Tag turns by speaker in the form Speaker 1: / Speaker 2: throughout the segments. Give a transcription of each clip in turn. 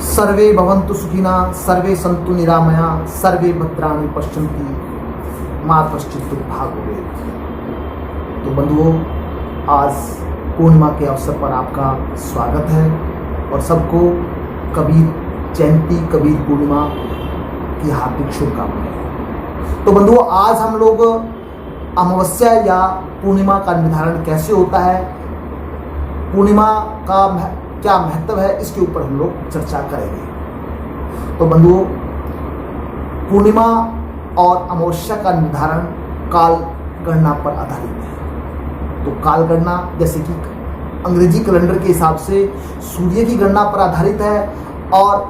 Speaker 1: सर्वे भवन्तु सुखिनः, सर्वे सन्तु निरामया, सर्वे भद्राणि पश्यन्ति मा कश्चित् दुर्भाग् भवेत्। तो बंधुओं, आज पूर्णिमा के अवसर पर आपका स्वागत है और सबको कबीर जयंती, कबीर पूर्णिमा की हार्दिक शुभकामनाएं। तो बंधुओं, आज हम लोग अमावस्या या पूर्णिमा का निर्धारण कैसे होता है, पूर्णिमा का क्या महत्व है, इसके ऊपर हम लोग चर्चा करेंगे। तो बंधुओं, पूर्णिमा और अमावस्या का निर्धारण काल गणना पर आधारित है। तो काल गणना जैसे कि अंग्रेजी कैलेंडर के हिसाब से सूर्य की गणना पर आधारित है और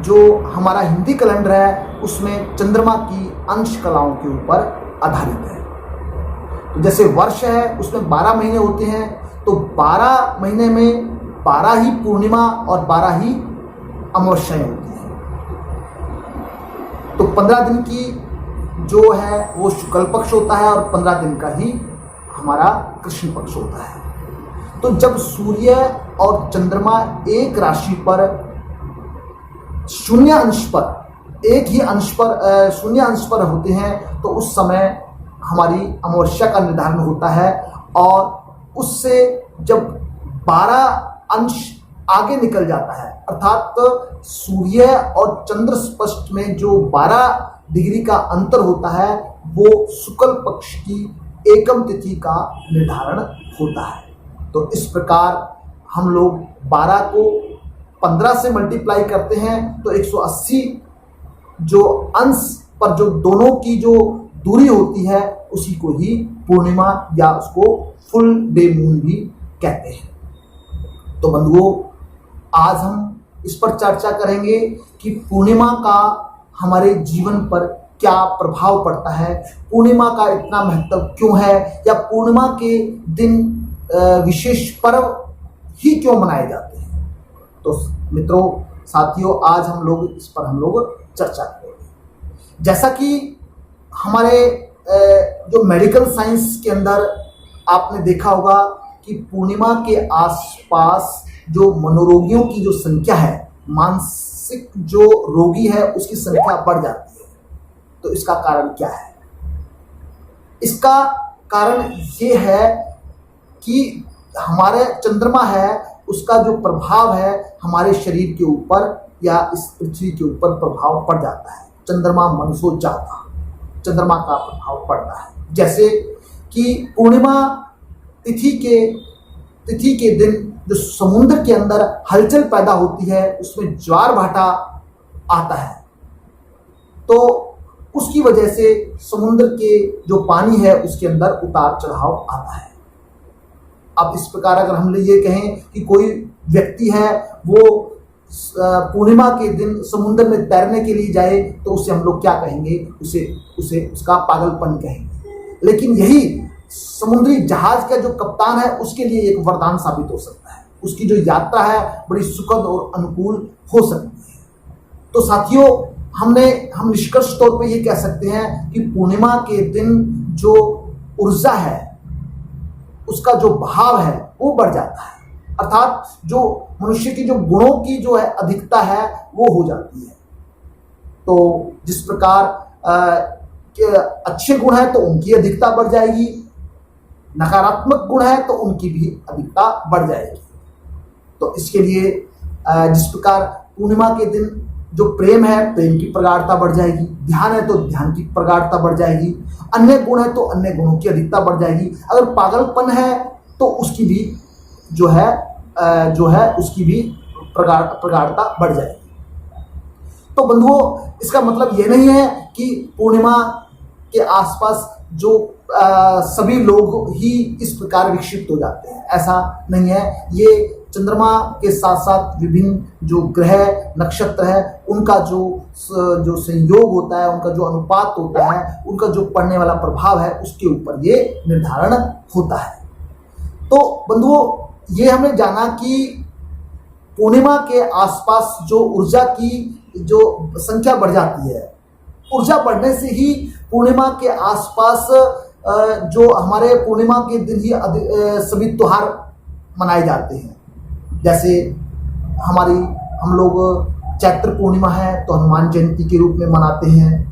Speaker 1: जो हमारा हिंदी कैलेंडर है उसमें चंद्रमा की अंश कलाओं के ऊपर आधारित है। तो जैसे वर्ष है उसमें 12 महीने होते हैं, तो 12 महीने में 12 ही पूर्णिमा और 12 ही अमावस्याएं होती हैं। तो 15 दिन की जो है वो शुक्ल पक्ष होता है और 15 दिन का ही हमारा कृष्ण पक्ष होता है। तो जब सूर्य और चंद्रमा एक राशि पर शून्य अंश पर, एक ही अंश पर, शून्य अंश पर होते हैं, तो उस समय हमारी अमावस्या का निर्धारण होता है। और उससे जब 12 अंश आगे निकल जाता है, अर्थात सूर्य और चंद्र स्पष्ट में जो 12 डिग्री का अंतर होता है, वो शुक्ल पक्ष की एकम तिथि का निर्धारण होता है। तो इस प्रकार हम लोग 12 को 15 से मल्टीप्लाई करते हैं तो 180 जो अंश पर जो दोनों की जो दूरी होती है उसी को ही पूर्णिमा या उसको फुल डे मून भी कहते हैं। तो बंधुओं, आज हम इस पर चर्चा करेंगे कि पूर्णिमा का हमारे जीवन पर क्या प्रभाव पड़ता है, पूर्णिमा का इतना महत्व क्यों है, या पूर्णिमा के दिन विशेष पर्व ही क्यों मनाए जाते हैं। तो मित्रों, साथियों, आज हम लोग इस पर चर्चा करेंगे। जैसा कि हमारे जो मेडिकल साइंस के अंदर आपने देखा होगा कि पूर्णिमा के आसपास जो मनोरोगियों की जो संख्या है, मानसिक जो रोगी है उसकी संख्या बढ़ जाती है। तो इसका कारण क्या है? इसका कारण ये है कि हमारे चंद्रमा है उसका जो प्रभाव है हमारे शरीर के ऊपर या इस पृथ्वी के ऊपर प्रभाव पड़ जाता है। चंद्रमा मनसो जाता, चंद्रमा का प्रभाव पड़ता है। जैसे कि पूर्णिमा तिथि के दिन जो समुद्र के अंदर हलचल पैदा होती है, उसमें ज्वार भाटा आता है, तो उसकी वजह से समुद्र के जो पानी है उसके अंदर उतार चढ़ाव आता है। अब इस प्रकार अगर हम ये कहें कि कोई व्यक्ति है वो पूर्णिमा के दिन समुद्र में तैरने के लिए जाए, तो उसे हम लोग क्या कहेंगे? उसे उसका पागलपन कहेंगे। लेकिन यही समुद्री जहाज का जो कप्तान है उसके लिए एक वरदान साबित हो सकता है। उसकी जो यात्रा है बड़ी सुखद और अनुकूल हो सकती है। तो साथियों, हम निष्कर्ष तौर पे ये कह सकते हैं कि पूर्णिमा के दिन जो ऊर्जा है उसका जो भाव है वो बढ़ जाता है, अर्थात जो मनुष्य की जो गुणों की जो है अधिकता है वो हो जाती है। तो जिस प्रकार अच्छे गुण है तो उनकी अधिकता बढ़ जाएगी, नकारात्मक गुण है तो उनकी भी अधिकता बढ़ जाएगी। तो इसके लिए जिस प्रकार पूर्णिमा के दिन जो प्रेम है, प्रेम की प्रगाढ़ता बढ़ जाएगी, ध्यान है तो ध्यान की प्रगाढ़ता बढ़ जाएगी, अन्य गुण है तो अन्य गुणों की अधिकता बढ़ जाएगी, अगर पागलपन है तो उसकी भी जो है उसकी भी प्रगाढ़ता बढ़ जाएगी। तो बंधुओं, इसका मतलब ये नहीं है कि पूर्णिमा के आसपास जो सभी लोग ही इस प्रकार विक्षिप्त हो जाते हैं, ऐसा नहीं है। ये चंद्रमा के साथ साथ विभिन्न जो ग्रह नक्षत्र है उनका जो संयोग होता है, उनका जो अनुपात होता है, उनका जो पड़ने वाला प्रभाव है उसके ऊपर ये निर्धारण होता है। तो बंधुओं, ये हमने जाना कि पूर्णिमा के आसपास जो ऊर्जा की जो संख्या बढ़ जाती है, ऊर्जा बढ़ने से ही पूर्णिमा के आसपास जो हमारे पूर्णिमा के दिन ही सभी त्योहार मनाए जाते हैं। जैसे हम लोग चैत्र पूर्णिमा है तो हनुमान जयंती के रूप में मनाते हैं,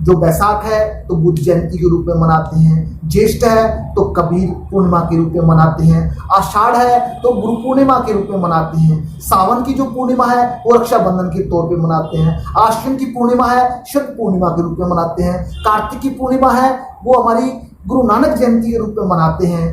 Speaker 1: जो बैसाख है तो बुद्ध जयंती के रूप में मनाते हैं, ज्येष्ठ है तो कबीर पूर्णिमा के रूप में मनाते हैं, आषाढ़ है तो गुरु पूर्णिमा के रूप में मनाते हैं, सावन की जो पूर्णिमा है वो रक्षाबंधन के तौर पे मनाते हैं, आश्विन की पूर्णिमा है शरद पूर्णिमा के रूप में मनाते हैं, कार्तिक की पूर्णिमा है वो हमारी गुरु नानक जयंती के रूप में मनाते हैं।